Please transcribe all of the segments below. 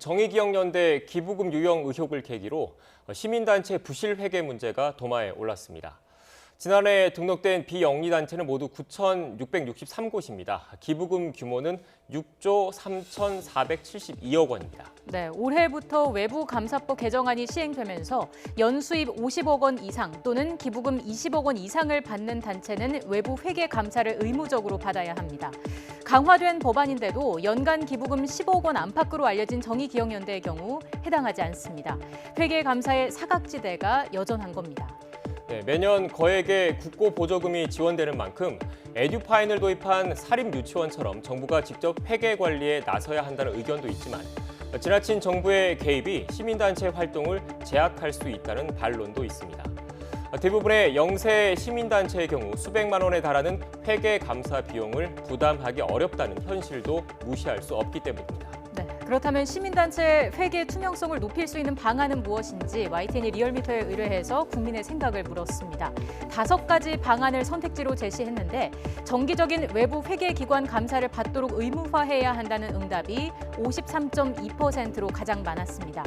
정의기억연대 기부금 유용 의혹을 계기로 시민단체 부실 회계 문제가 도마에 올랐습니다. 지난해 등록된 비영리단체는 모두 9,663곳입니다. 기부금 규모는 6조 3,472억 원입니다. 네, 올해부터 외부감사법 개정안이 시행되면서 연수입 50억 원 이상 또는 기부금 20억 원 이상을 받는 단체는 외부 회계 감사를 의무적으로 받아야 합니다. 강화된 법안인데도 연간 기부금 10억 원 안팎으로 알려진 정의기억연대의 경우 해당하지 않습니다. 회계 감사의 사각지대가 여전한 겁니다. 네, 매년 거액의 국고 보조금이 지원되는 만큼 에듀파인을 도입한 사립유치원처럼 정부가 직접 회계 관리에 나서야 한다는 의견도 있지만 지나친 정부의 개입이 시민단체 활동을 제약할 수 있다는 반론도 있습니다. 대부분의 영세 시민단체의 경우 수백만 원에 달하는 회계 감사 비용을 부담하기 어렵다는 현실도 무시할 수 없기 때문입니다. 네, 그렇다면 시민단체의 회계 투명성을 높일 수 있는 방안은 무엇인지 YTN이 리얼미터에 의뢰해서 국민의 생각을 물었습니다. 5가지 방안을 선택지로 제시했는데 정기적인 외부 회계기관 감사를 받도록 의무화해야 한다는 응답이 53.2%로 가장 많았습니다.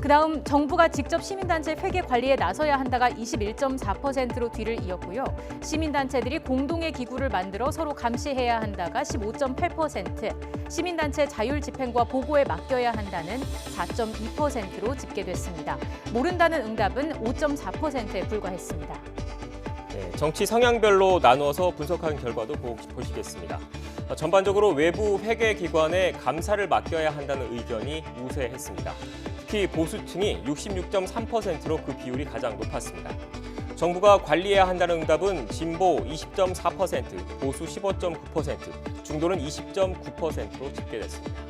그다음 정부가 직접 시민단체 회계 관리에 나서야 한다가 21.4%로 뒤를 이었고요. 시민단체들이 공동의 기구를 만들어 서로 감시해야 한다가 15.8%, 시민단체 자율 집행과 보고에 맡겨야 한다는 4.2%로 집계됐습니다. 모른다는 응답은 5.4%에 불과했습니다. 네, 정치 성향별로 나누어서 분석한 결과도 보시겠습니다. 전반적으로 외부 회계기관에 감사를 맡겨야 한다는 의견이 우세했습니다. 특히 보수층이 66.3%로 그 비율이 가장 높았습니다. 정부가 관리해야 한다는 응답은 진보 20.4%, 보수 15.9%, 중도는 20.9%로 집계됐습니다.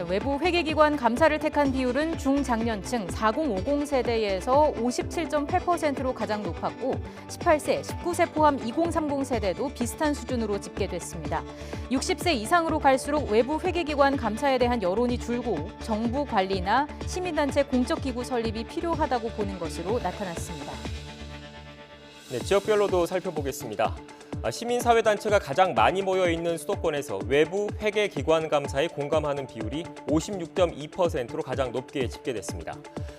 외부 회계기관 감사를 택한 비율은 중장년층 4050 세대에서 57.8%로 가장 높았고 18세, 19세 포함 2030 세대도 비슷한 수준으로 집계됐습니다. 60세 이상으로 갈수록 외부 회계기관 감사에 대한 여론이 줄고 정부 관리나 시민단체 공적기구 설립이 필요하다고 보는 것으로 나타났습니다. 네, 지역별로도 살펴보겠습니다. 시민사회단체가 가장 많이 모여 있는 수도권에서 외부 회계기관 감사에 공감하는 비율이 56.2%로 가장 높게 집계됐습니다.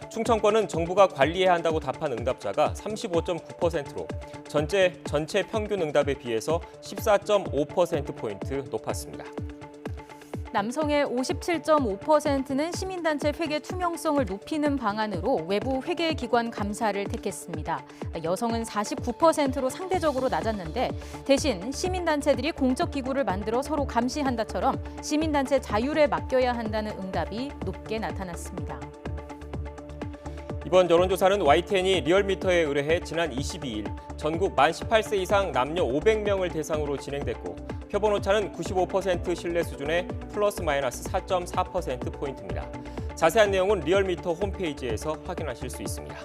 충청권은 정부가 관리해야 한다고 답한 응답자가 35.9%로 전체 평균 응답에 비해서 14.5%포인트 높았습니다. 남성의 57.5%는 시민단체 회계 투명성을 높이는 방안으로 외부 회계기관 감사를 택했습니다. 여성은 49%로 상대적으로 낮았는데 대신 시민단체들이 공적기구를 만들어 서로 감시한다처럼 시민단체 자율에 맡겨야 한다는 응답이 높게 나타났습니다. 이번 여론조사는 YTN이 리얼미터에 의뢰해 지난 22일 전국 만 18세 이상 남녀 500명을 대상으로 진행됐고 표본 오차는 95% 신뢰 수준의 플러스 마이너스 4.4%포인트입니다. 자세한 내용은 리얼미터 홈페이지에서 확인하실 수 있습니다.